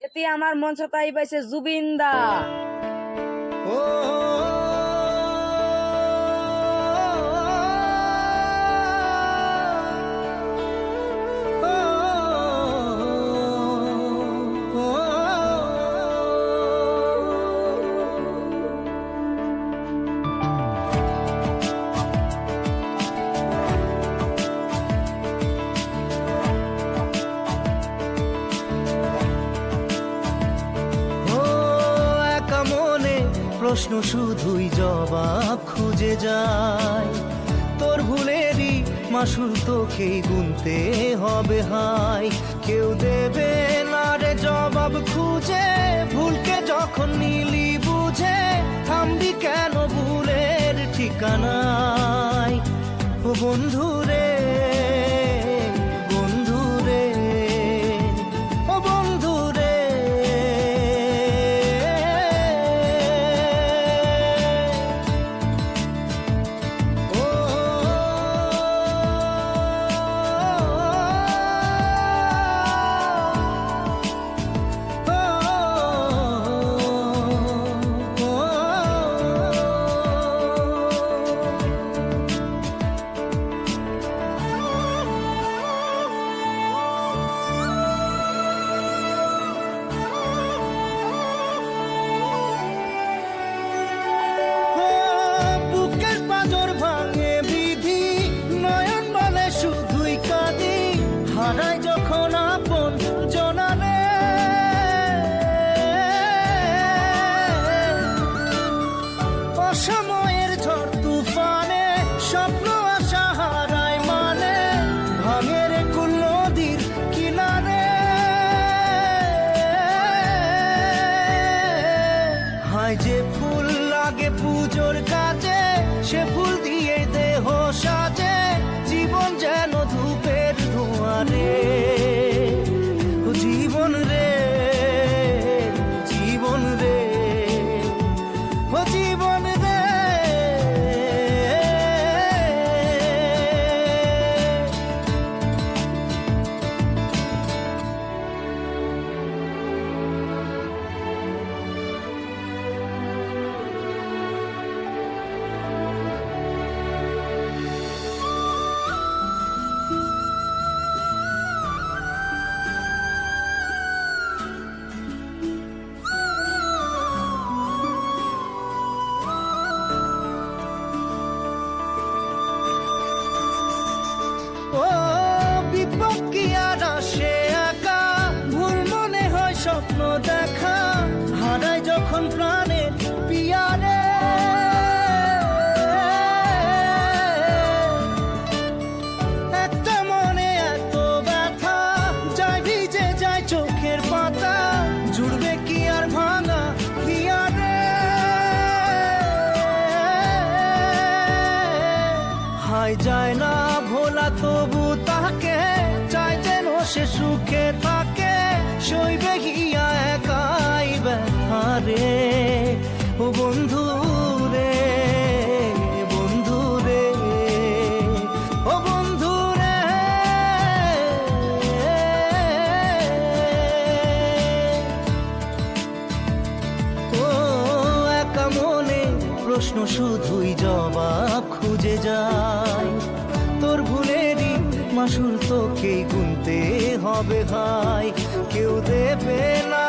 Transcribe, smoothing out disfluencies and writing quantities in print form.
এতে আমার মঞ্চ তাই পাইছে জুবিনদা। প্রশ্ন শুধুই জবাব খুঁজে যায়, তোর ভুলেরই মাসুল তোকেই গুনতে হবে হাই। কেউ দেবে না রে জবাব খুঁজে, ভুলকে যখন নিলি বুঝে থামবি কেন ভুলের ঠিকানায়। ও বন্ধু রে, বন্ধু রে, ও বন্ধু রে, হারায় যখন আপন জনারে, অসময়ের ঝড় তুফানে স্বপ্ন আশা হারায় মানে, ভাঙের কুল নদীর কিনারে। হায় যে ফুল লাগে পুজোর কাজে, সে ফুল দিয়ে দেহ সাজে, জীবন যেন ধূপের ধোঁয়ারে। জীবন রে, জীবন রে, ও জীবন রে। ও বিপদ কি আর আসে একা, ভুল মনে হয় স্বপ্ন দেখা, হারায় যখন প্রাণের পিয়ারে। একটা মনে এত ব্যথা, যায় ভিজে যায় চোখের পাতা, জুড়বে কি আর ভাঙা হিয়ারে। হায় যায় না ভোলা তবু তাকে, চাই যেন সে সুখে থাকে, সইবে গিয়া একাই ব্যথা রে। ও বন্ধু রে, বন্ধু রে, ও বন্ধু রে। ও একা মনে প্রশ্ন শুধুই জবাব খুঁজে যায়, তোর ভুলেরই মাসুল তোকেই গুনতে হবে ভাই। কেউ দেবে না